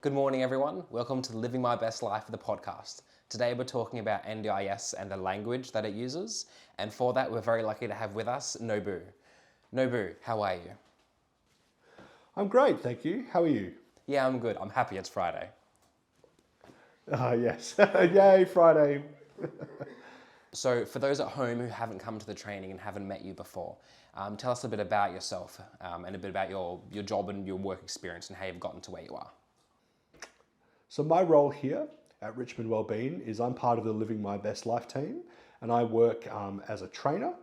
Good morning, everyone. Welcome to Living My Best Life, the podcast. Today we're talking about NDIS and the language that it uses. And for that, we're very lucky to have with us Nobu. Nobu, how are you? I'm great, thank you. How are you? Yeah, I'm good. I'm happy it's Friday. Yes. Yay, Friday. So for those at home who haven't come to the training and haven't met you before, tell us a bit about yourself and a bit about your job and your work experience and how you've gotten to where you are. So my role here at Richmond Wellbeing is I'm part of the Living My Best Life team, and I work as a trainer,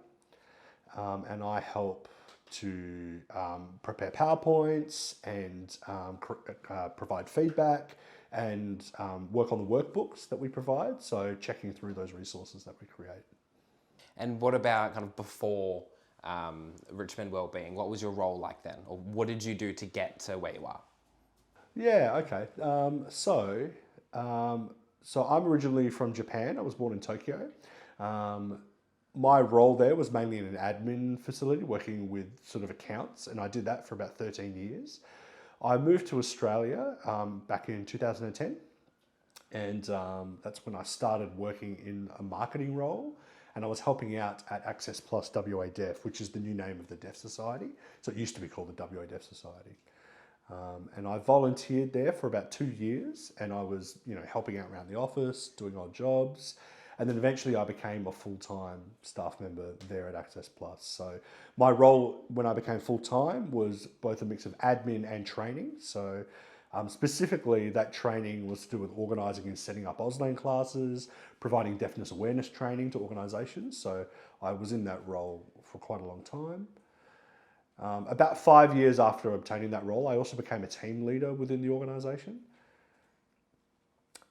and I help to prepare PowerPoints and provide feedback and work on the workbooks that we provide. So checking through those resources that we create. And what about kind of before Richmond Wellbeing? What was your role like then? Or what did you do to get to where you are? Yeah, okay. So I'm originally from Japan. I was born in Tokyo. Um, my role there was mainly in an admin facility working with sort of accounts, and I did that for about 13 years. I moved to Australia back in 2010, and that's when I started working in a marketing role, and I was helping out at Access Plus WA Deaf, which is the new name of the Deaf Society. So it used to be called the WA Deaf Society. And I volunteered there for about 2 years, and I was, helping out around the office, doing odd jobs, and then eventually I became a full-time staff member there at Access Plus. So my role when I became full-time was both a mix of admin and training. So specifically, that training was to do with organising and setting up Auslan classes, providing deafness awareness training to organisations. So I was in that role for quite a long time. About 5 years after obtaining that role, I also became a team leader within the organisation.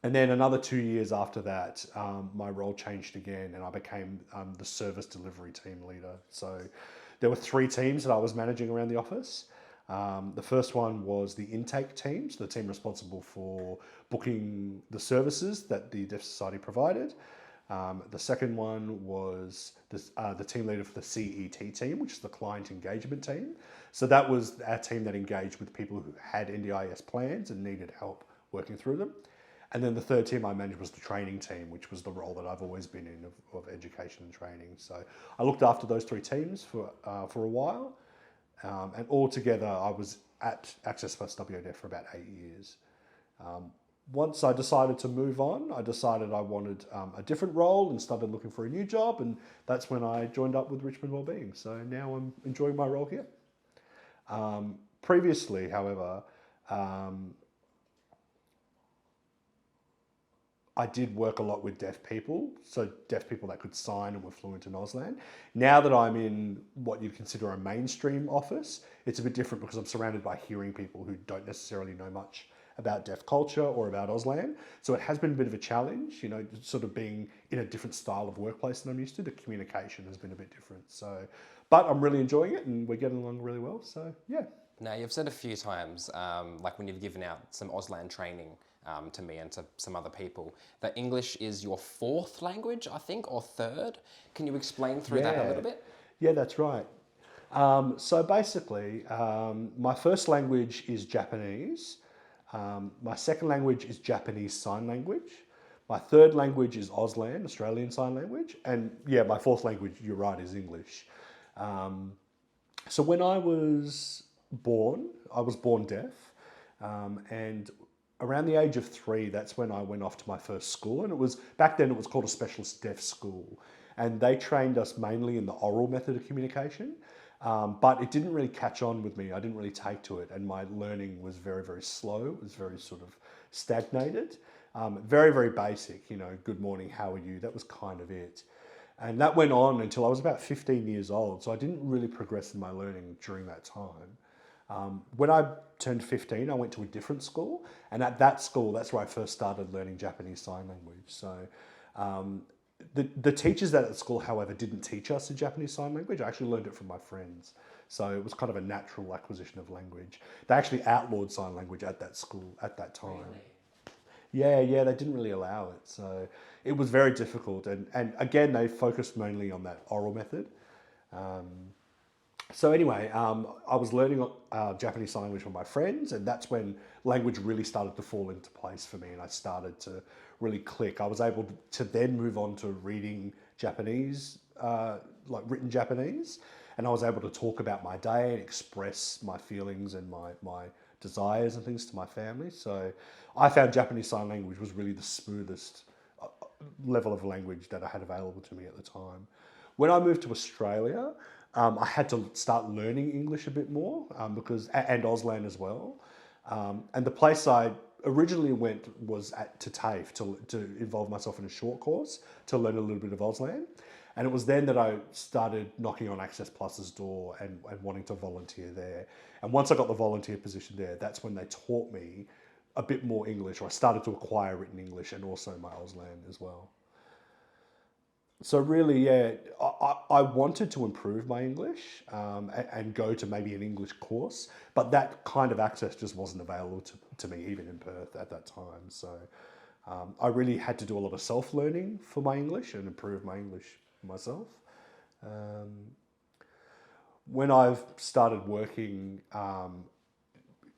And then another 2 years after that, my role changed again and I became the service delivery team leader. So there were 3 teams that I was managing around the office. The first one was the intake team, so the team responsible for booking the services that the Deaf Society provided. The second one was the team leader for the CET team, which is the client engagement team. So that was our team that engaged with people who had NDIS plans and needed help working through them. And then the third team I managed was the training team, which was the role that I've always been in of education and training. So I looked after those 3 teams for a while. And altogether, I was at Access Plus WDF for about 8 years. Once I decided to move on, I decided I wanted a different role and started looking for a new job, and that's when I joined up with Richmond Wellbeing. So now I'm enjoying my role here. Previously, however, I did work a lot with deaf people, so deaf people that could sign and were fluent in Auslan. Now that I'm in what you'd consider a mainstream office, it's a bit different because I'm surrounded by hearing people who don't necessarily know much about deaf culture or about Auslan. So it has been a bit of a challenge, sort of being in a different style of workplace than I'm used to. The communication has been a bit different. So, but I'm really enjoying it and we're getting along really well. So yeah. Now, you've said a few times, like when you've given out some Auslan training to me and to some other people, that English is your 4th language, I think, or 3rd. Can you explain through that a little bit? Yeah, that's right. So basically, my first language is Japanese. My second language is Japanese Sign Language. My third language is Auslan, Australian Sign Language. And yeah, my 4th language, you're right, is English. So when I was born deaf. And around the age of 3, that's when I went off to my first school. And back then it was called a specialist deaf school. And they trained us mainly in the oral method of communication. But it didn't really catch on with me. I didn't really take to it. And my learning was very, very slow. It was very sort of stagnated. Very, very basic, good morning, how are you? That was kind of it. And that went on until I was about 15 years old. So I didn't really progress in my learning during that time. When I turned 15, I went to a different school. And at that school, that's where I first started learning Japanese Sign Language. So the teachers at that school, however, didn't teach us the Japanese Sign Language. I actually learned it from my friends. So it was kind of a natural acquisition of language. They actually outlawed sign language at that school at that time. Really? Yeah, they didn't really allow it. So it was very difficult. And again, they focused mainly on that oral method. So anyway, I was learning Japanese Sign Language from my friends, and that's when language really started to fall into place for me, and I started to really click. I was able to then move on to reading Japanese, like written Japanese, and I was able to talk about my day and express my feelings and my desires and things to my family. So I found Japanese Sign Language was really the smoothest level of language that I had available to me at the time. When I moved to Australia, I had to start learning English a bit more and Auslan as well. And the place I originally went was to TAFE to involve myself in a short course to learn a little bit of Auslan. And it was then that I started knocking on Access Plus's door and wanting to volunteer there. And once I got the volunteer position there, that's when they taught me a bit more English, or I started to acquire written English and also my Auslan as well. So really, yeah, I wanted to improve my English and go to maybe an English course, but that kind of access just wasn't available to me even in Perth at that time. So I really had to do a lot of self-learning for my English and improve my English myself. Um, when I've started working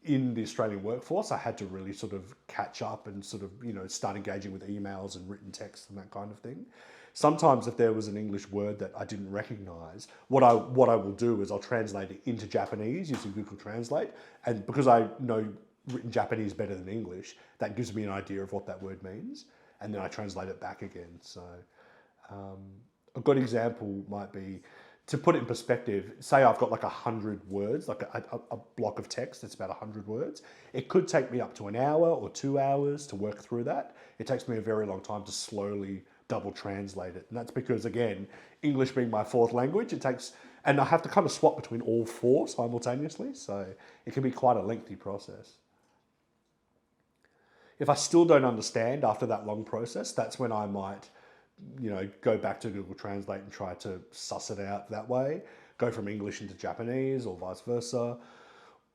in the Australian workforce, I had to really sort of catch up and sort of, start engaging with emails and written text and that kind of thing. Sometimes if there was an English word that I didn't recognize, what I will do is I'll translate it into Japanese using Google Translate. And because I know written Japanese better than English, that gives me an idea of what that word means. And then I translate it back again. So a good example might be, to put it in perspective, say I've got like 100 words, like a block of text that's about 100 words. It could take me up to an hour or 2 hours to work through that. It takes me a very long time to slowly double translate it. And that's because, again, English being my fourth language, and I have to kind of swap between all four simultaneously. So it can be quite a lengthy process. If I still don't understand after that long process, that's when I might go back to Google Translate and try to suss it out that way, go from English into Japanese or vice versa.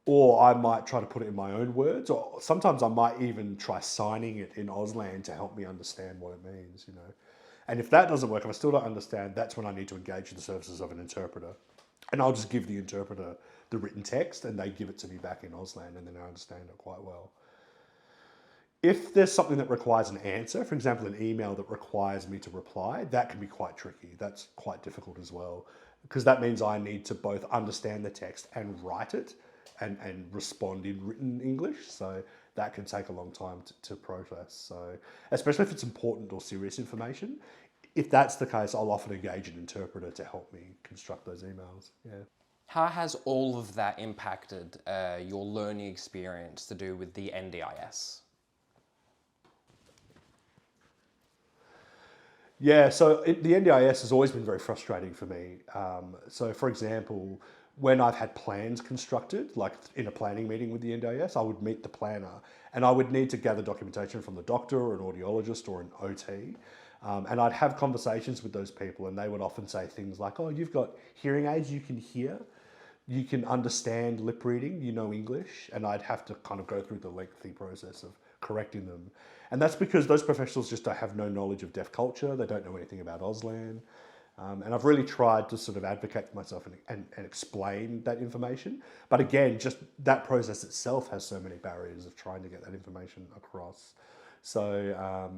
Or I might try to put it in my own words, or sometimes I might even try signing it in Auslan to help me understand what it means. And if that doesn't work, if I still don't understand, that's when I need to engage the services of an interpreter. And I'll just give the interpreter the written text and they give it to me back in Auslan, and then I understand it quite well. If there's something that requires an answer, for example, an email that requires me to reply, that can be quite tricky. That's quite difficult as well, because that means I need to both understand the text and write it and respond in written English. So that can take a long time to process. So especially if it's important or serious information, if that's the case, I'll often engage an interpreter to help me construct those emails. Yeah. How has all of that impacted your learning experience to do with the NDIS? Yeah, so the NDIS has always been very frustrating for me. So, for example, when I've had plans constructed, like in a planning meeting with the NDIS, I would meet the planner and I would need to gather documentation from the doctor or an audiologist or an OT. And I'd have conversations with those people and they would often say things like, oh, you've got hearing aids, you can hear, you can understand lip reading, you know English, and I'd have to kind of go through the lengthy process of correcting them. And that's because those professionals just don't have no knowledge of deaf culture, they don't know anything about Auslan. And I've really tried to sort of advocate for myself and explain that information. But again, just that process itself has so many barriers of trying to get that information across. So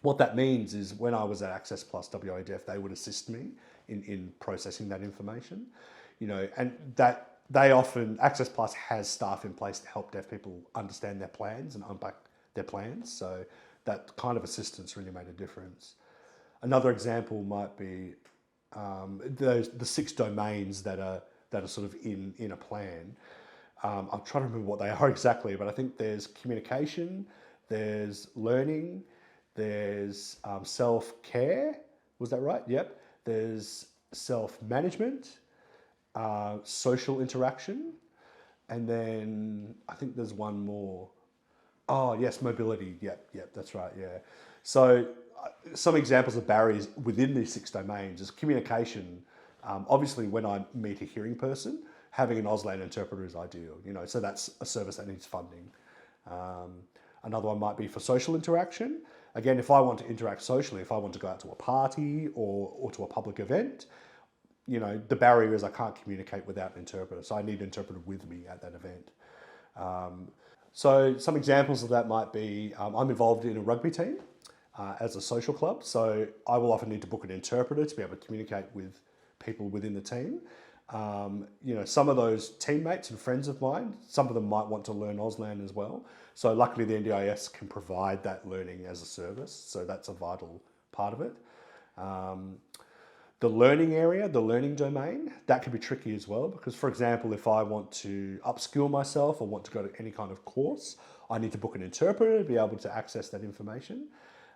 what that means is when I was at Access Plus WA Deaf, they would assist me in processing that information. And that they often, Access Plus has staff in place to help deaf people understand their plans and unpack their plans. So that kind of assistance really made a difference. Another example might be the 6 domains that are sort of in a plan. I'm trying to remember what they are exactly, but I think there's communication, there's learning, there's self-care. Was that right? Yep. There's self-management, social interaction, and then I think there's one more. Oh, yes, mobility. Yep, that's right, yeah. So some examples of barriers within these 6 domains is communication. Obviously, when I meet a hearing person, having an Auslan interpreter is ideal, so that's a service that needs funding. Another one might be for social interaction. Again, if I want to interact socially, if I want to go out to a party or to a public event, the barrier is I can't communicate without an interpreter, so I need an interpreter with me at that event. So some examples of that might be, I'm involved in a rugby team as a social club, so I will often need to book an interpreter to be able to communicate with people within the team. Some of those teammates and friends of mine, some of them might want to learn Auslan as well. So luckily the NDIS can provide that learning as a service, so that's a vital part of it. The learning area, the learning domain, that can be tricky as well because, for example, if I want to upskill myself or want to go to any kind of course, I need to book an interpreter to be able to access that information.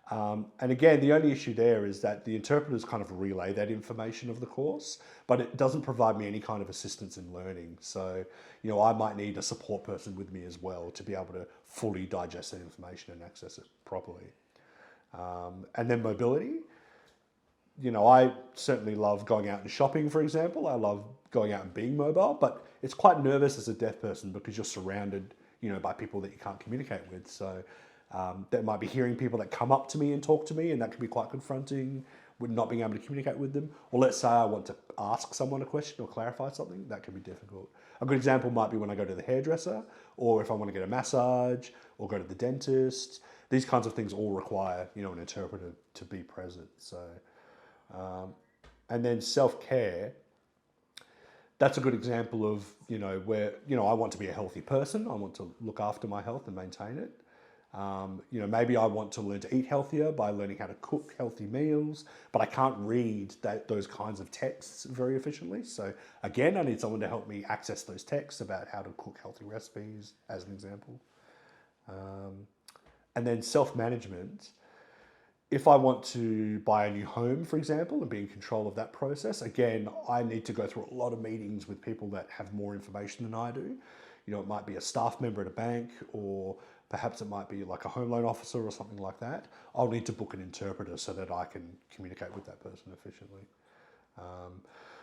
And again, the only issue there is that the interpreters kind of relay that information of the course, but it doesn't provide me any kind of assistance in learning. So, I might need a support person with me as well to be able to fully digest that information and access it properly. And then mobility. I certainly love going out and shopping, for example. I love going out and being mobile, but it's quite nervous as a deaf person because you're surrounded, by people that you can't communicate with. So there might be hearing people that come up to me and talk to me, and that can be quite confronting with not being able to communicate with them. Or let's say I want to ask someone a question or clarify something, that can be difficult. A good example might be when I go to the hairdresser, or if I want to get a massage, or go to the dentist. These kinds of things all require, an interpreter to be present. So. And then self-care, that's a good example of, where, I want to be a healthy person. I want to look after my health and maintain it. Maybe I want to learn to eat healthier by learning how to cook healthy meals, but I can't read those kinds of texts very efficiently. So again, I need someone to help me access those texts about how to cook healthy recipes, as an example. And then self-management. If I want to buy a new home, for example, and be in control of that process, again, I need to go through a lot of meetings with people that have more information than I do. It might be a staff member at a bank, or perhaps it might be like a home loan officer or something like that. I'll need to book an interpreter so that I can communicate with that person efficiently.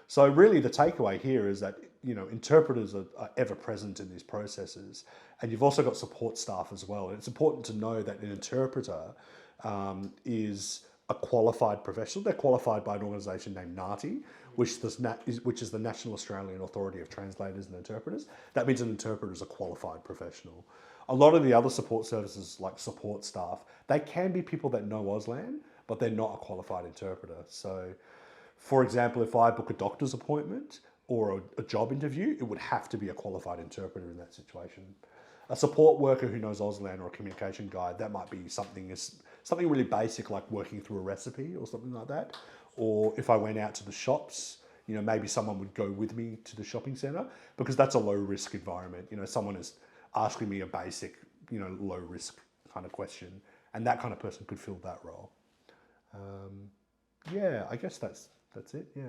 So really the takeaway here is that, interpreters are ever present in these processes, and you've also got support staff as well. And it's important to know that an interpreter is a qualified professional. They're qualified by an organisation named NATI, which is the National Australian Authority of Translators and Interpreters. That means an interpreter is a qualified professional. A lot of the other support services, like support staff, they can be people that know Auslan, but they're not a qualified interpreter. So, for example, if I book a doctor's appointment or a job interview, it would have to be a qualified interpreter in that situation. A support worker who knows Auslan or a communication guide, that might be something really basic like working through a recipe or something like that. Or if I went out to the shops, maybe someone would go with me to the shopping centre because that's a low risk environment. Someone is asking me a basic, low risk kind of question, and that kind of person could fill that role. I guess that's it, yeah.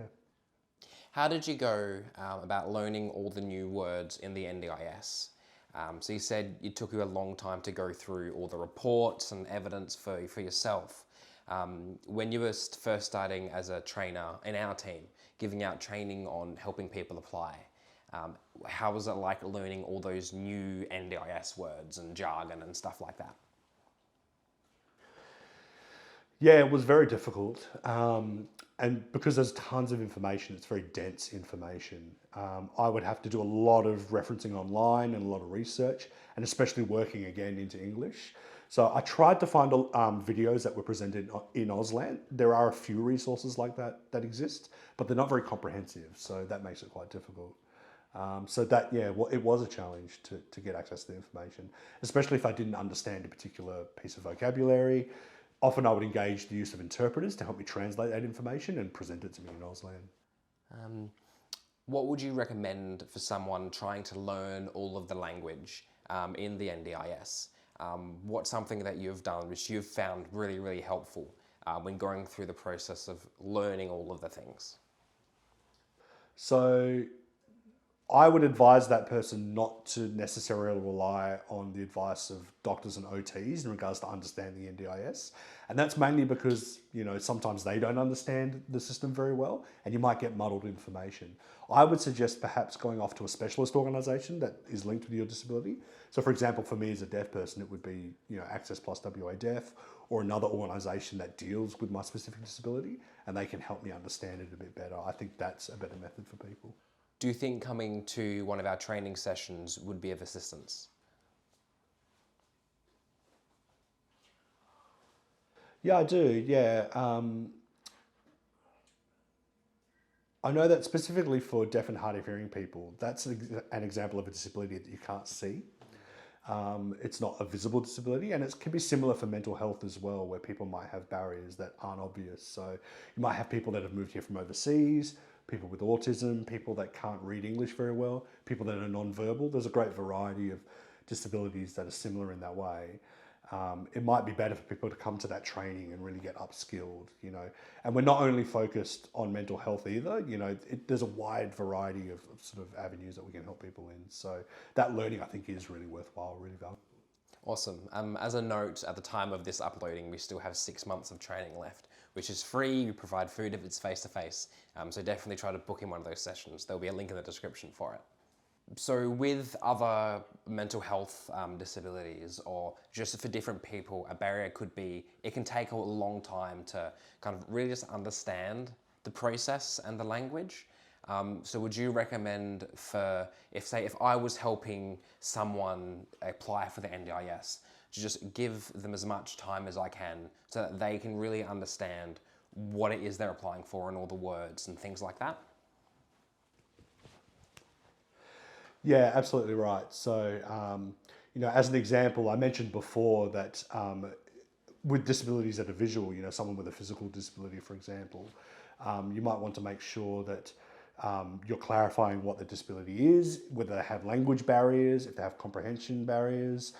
How did you go about learning all the new words in the NDIS? So you said it took you a long time to go through all the reports and evidence for yourself. When you were first starting as a trainer in our team, giving out training on helping people apply, how was it like learning all those new NDIS words and jargon and stuff like that? Yeah, it was very difficult. And because there's tons of information, it's very dense information. I would have to do a lot of referencing online and a lot of research, and especially working again into English. So I tried to find videos that were presented in Auslan. There are a few resources like that exist, but they're not very comprehensive. So that makes it quite difficult. It was a challenge to get access to the information, especially if I didn't understand a particular piece of vocabulary. Often I would engage the use of interpreters to help me translate that information and present it to me in Auslan. What would you recommend for someone trying to learn all of the language in the NDIS? What's something that you've done which you've found really, really helpful when going through the process of learning all of the things? So I would advise that person not to necessarily rely on the advice of doctors and OTs in regards to understanding the NDIS. And that's mainly because, sometimes they don't understand the system very well and you might get muddled information. I would suggest perhaps going off to a specialist organisation that is linked with your disability. So for example, for me as a deaf person, it would be, Access Plus WA Deaf or another organisation that deals with my specific disability and they can help me understand it a bit better. I think that's a better method for people. Do you think coming to one of our training sessions would be of assistance? Yeah, I do. Yeah. I know that specifically for deaf and hard of hearing people, that's an example of a disability that you can't see. It's not a visible disability, and it can be similar for mental health as well, where people might have barriers that aren't obvious. So you might have people that have moved here from overseas, people with autism, people that can't read English very well, people that are non-verbal. There's a great variety of disabilities that are similar in that way. It might be better for people to come to that training and really get upskilled, And we're not only focused on mental health either, there's a wide variety of sort of avenues that we can help people in. So that learning, I think, is really worthwhile, really valuable. Awesome. As a note, at the time of this uploading, we still have 6 months of training left, which is free. We provide food if it's face-to-face. So definitely try to book in one of those sessions. There'll be a link in the description for it. So with other mental health disabilities or just for different people, a barrier could be, it can take a long time to kind of really just understand the process and the language. So would you recommend if I was helping someone apply for the NDIS, to just give them as much time as I can so that they can really understand what it is they're applying for and all the words and things like that? Yeah, absolutely right. So, as an example, I mentioned before that with disabilities that are visual, someone with a physical disability, for example, you might want to make sure that you're clarifying what the disability is, whether they have language barriers, if they have comprehension barriers,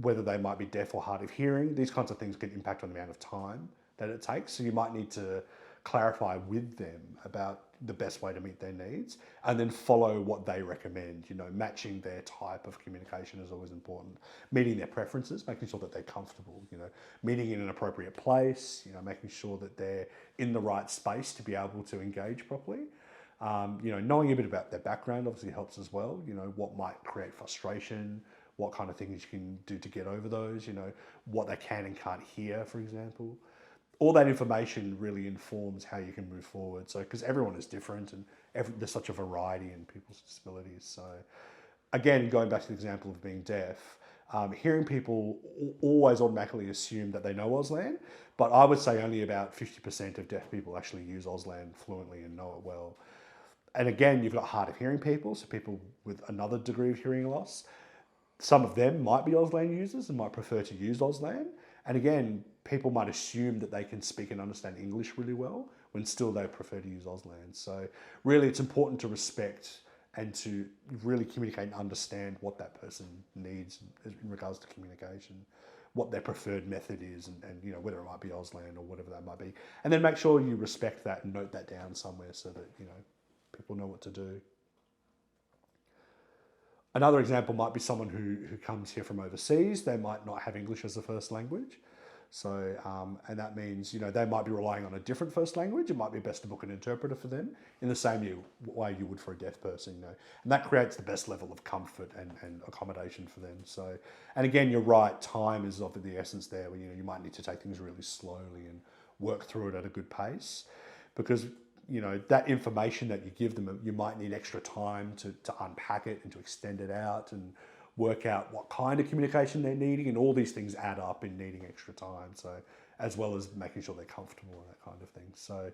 whether they might be deaf or hard of hearing. These kinds of things can impact on the amount of time that it takes. So you might need to clarify with them about the best way to meet their needs and then follow what they recommend. Matching their type of communication is always important. Meeting their preferences, making sure that they're comfortable, meeting in an appropriate place, making sure that they're in the right space to be able to engage properly. Knowing a bit about their background obviously helps as well. What might create frustration, what kind of things you can do to get over those, what they can and can't hear, for example. All that information really informs how you can move forward. So, because everyone is different and there's such a variety in people's disabilities. So, again, going back to the example of being deaf, hearing people always automatically assume that they know Auslan, but I would say only about 50% of deaf people actually use Auslan fluently and know it well. And again, you've got hard of hearing people, so people with another degree of hearing loss. Some of them might be Auslan users and might prefer to use Auslan. And again, people might assume that they can speak and understand English really well when still they prefer to use Auslan. So really it's important to respect and to really communicate and understand what that person needs in regards to communication, what their preferred method is and whether it might be Auslan or whatever that might be. And then make sure you respect that and note that down somewhere so that, people know what to do. Another example might be someone who comes here from overseas. They might not have English as a first language. So, and that means, they might be relying on a different first language. It might be best to book an interpreter for them in the same way you would for a deaf person, And that creates the best level of comfort and accommodation for them. So, and again, you're right, time is of the essence there where, you might need to take things really slowly and work through it at a good pace because, that information that you give them, you might need extra time to unpack it and to extend it out and work out what kind of communication they're needing, and all these things add up in needing extra time. So, as well as making sure they're comfortable and that kind of thing. So,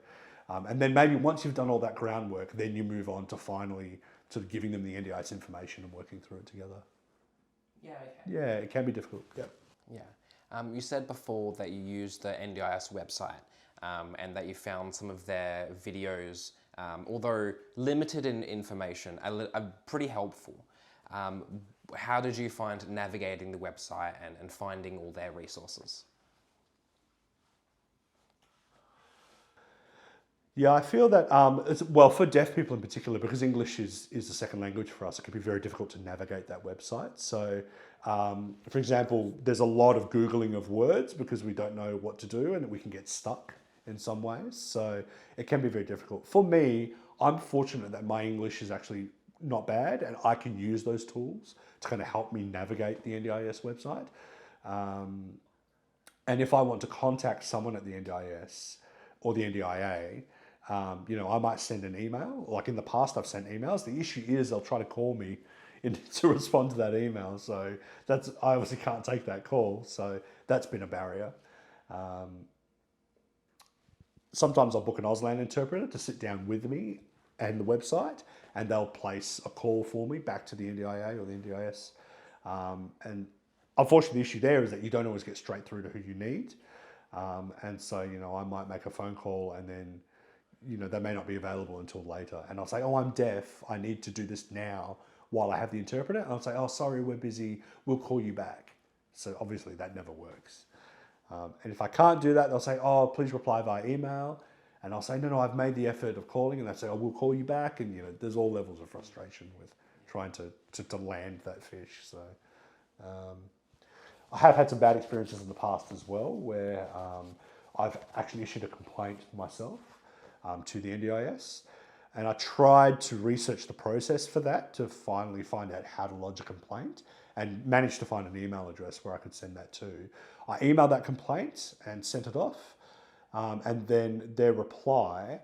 and then maybe once you've done all that groundwork, then you move on to finally sort of giving them the NDIS information and working through it together. Yeah, okay. Yeah, it can be difficult. Yeah. Yeah. You said before that you used the NDIS website and that you found some of their videos, although limited in information, are pretty helpful. How did you find navigating the website and finding all their resources? Yeah, I feel that, for deaf people in particular, because English is the second language for us, it can be very difficult to navigate that website. So, for example, there's a lot of Googling of words because we don't know what to do and we can get stuck in some ways. So it can be very difficult. For me, I'm fortunate that my English is actually not bad and I can use those tools to kind of help me navigate the NDIS website. And if I want to contact someone at the NDIS or the NDIA, I might send an email. Like in the past, I've sent emails. The issue is they'll try to call me to respond to that email. So I obviously can't take that call. So that's been a barrier. Sometimes I'll book an Auslan interpreter to sit down with me and the website, and they'll place a call for me back to the NDIA or the NDIS. And unfortunately, the issue there is that you don't always get straight through to who you need. And so, I might make a phone call and then, they may not be available until later. And I'll say, oh, I'm deaf. I need to do this now while I have the interpreter. And I'll say, oh, sorry, we're busy. We'll call you back. So obviously that never works. And if I can't do that, they'll say, oh, please reply via email. And I'll say, no, I've made the effort of calling. And they say, oh, we'll call you back. And, there's all levels of frustration with trying to land that fish. So I have had some bad experiences in the past as well, where I've actually issued a complaint myself to the NDIS. And I tried to research the process for that to finally find out how to lodge a complaint and managed to find an email address where I could send that to. I emailed that complaint and sent it off. And then their reply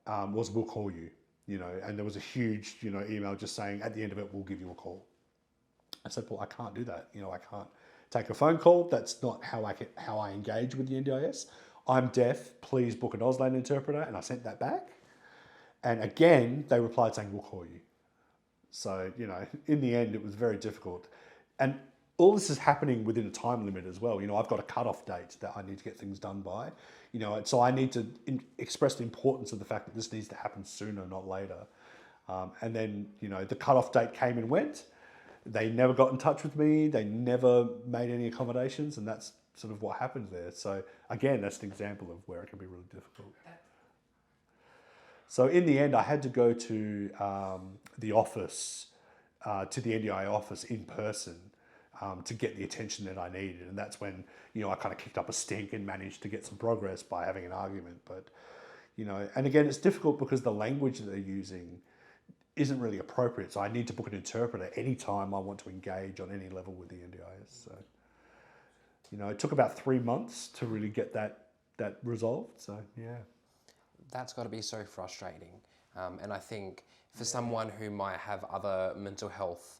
was, we'll call you, and there was a huge, email just saying at the end of it, we'll give you a call. I said, well, I can't do that. I can't take a phone call. That's not how I engage with the NDIS. I'm deaf. Please book an Auslan interpreter. And I sent that back. And again, they replied saying, we'll call you. So, in the end, it was very difficult. And all this is happening within a time limit as well. I've got a cutoff date that I need to get things done by. So I need to express the importance of the fact that this needs to happen sooner, not later. And then, the cutoff date came and went. They never got in touch with me. They never made any accommodations. And that's sort of what happened there. So again, that's an example of where it can be really difficult. So in the end, I had to go to the office, to the NDI office in person to get the attention that I needed. And that's when, I kind of kicked up a stink and managed to get some progress by having an argument. But, and again, it's difficult because the language that they're using isn't really appropriate. So I need to book an interpreter anytime I want to engage on any level with the NDIS. So, it took about 3 months to really get that resolved. So, yeah. That's got to be so frustrating. And I think for someone who might have other mental health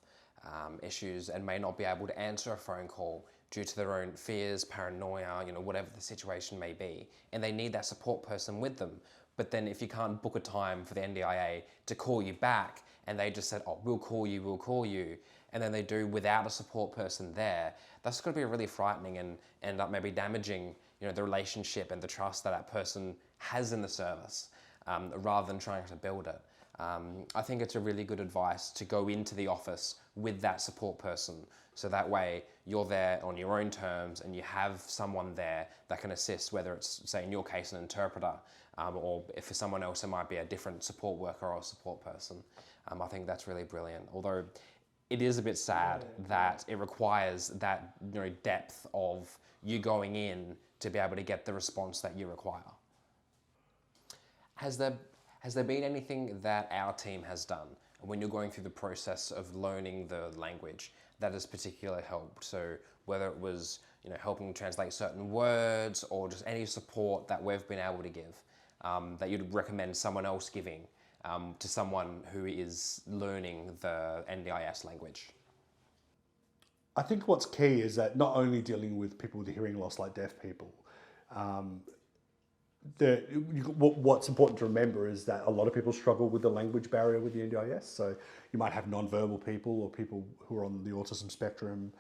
issues and may not be able to answer a phone call due to their own fears, paranoia, whatever the situation may be, and they need that support person with them. But then if you can't book a time for the NDIA to call you back and they just said, oh, we'll call you, and then they do without a support person there, that's going to be really frightening and end up maybe damaging the relationship and the trust that person has in the service rather than trying to build it. I think it's a really good advice to go into the office with that support person. So that way you're there on your own terms and you have someone there that can assist, whether it's, say in your case, an interpreter, or if for someone else it might be a different support worker or a support person. I think that's really brilliant. Although it is a bit sad that it requires that depth of you going in to be able to get the response that you require. Has there been anything that our team has done when you're going through the process of learning the language that has particularly helped? So whether it was helping translate certain words or just any support that we've been able to give that you'd recommend someone else giving to someone who is learning the NDIS language? I think what's key is that not only dealing with people with hearing loss like deaf people, what's important to remember is that a lot of people struggle with the language barrier with the NDIS. So you might have non-verbal people or people who are on the autism spectrum.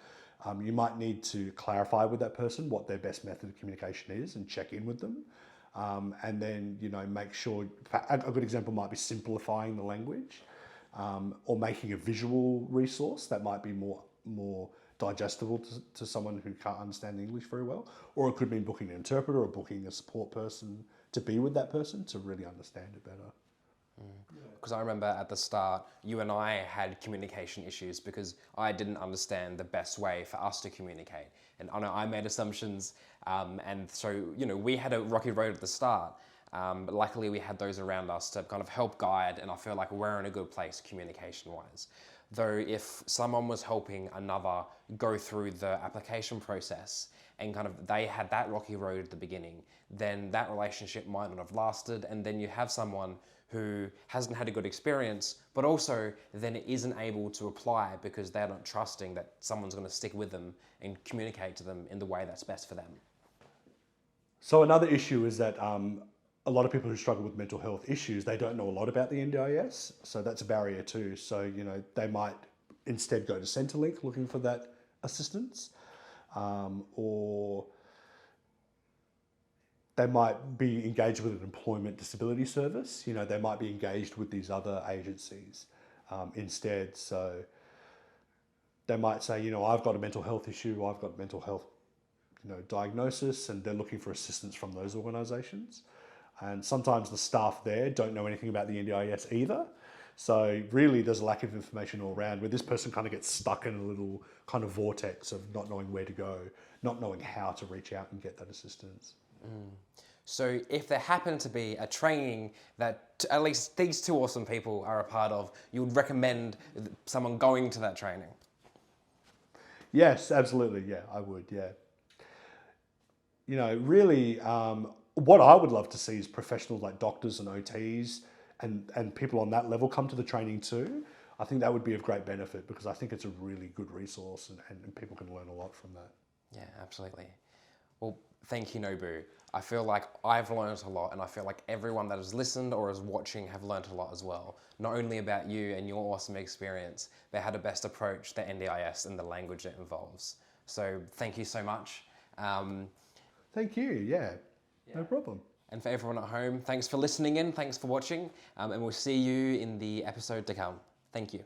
You might need to clarify with that person what their best method of communication is and check in with them. And then, make sure, a good example might be simplifying the language or making a visual resource that might be more digestible to someone who can't understand English very well. Or it could mean booking an interpreter or booking a support person to be with that person to really understand it better. Because I remember at the start, you and I had communication issues because I didn't understand the best way for us to communicate. And I know I made assumptions, and so, we had a rocky road at the start, but luckily we had those around us to kind of help guide, and I feel like we're in a good place communication-wise. Though if someone was helping another go through the application process and kind of they had that rocky road at the beginning, then that relationship might not have lasted, and then you have someone who hasn't had a good experience, but also then isn't able to apply because they're not trusting that someone's going to stick with them and communicate to them in the way that's best for them. So another issue is that a lot of people who struggle with mental health issues, they don't know a lot about the NDIS, so that's a barrier too. So, they might instead go to Centrelink looking for that assistance, or they might be engaged with an employment disability service. They might be engaged with these other agencies instead. So they might say, I've got a mental health issue, I've got mental health, diagnosis, and they're looking for assistance from those organisations. And sometimes the staff there don't know anything about the NDIS either. So really there's a lack of information all around where this person kind of gets stuck in a little kind of vortex of not knowing where to go, not knowing how to reach out and get that assistance. So if there happened to be a training that at least these two awesome people are a part of, you would recommend someone going to that training? Yes, absolutely. Yeah, I would. Yeah. Really, what I would love to see is professionals like doctors and OTs and people on that level come to the training too. I think that would be of great benefit because I think it's a really good resource and people can learn a lot from that. Yeah, absolutely. Well, thank you, Nobu. I feel like I've learned a lot, and I feel like everyone that has listened or is watching have learned a lot as well. Not only about you and your awesome experience, but how to best approach the NDIS and the language it involves. So thank you so much. Thank you. Yeah, no problem. And for everyone at home, thanks for listening in, thanks for watching, and we'll see you in the episode to come. Thank you.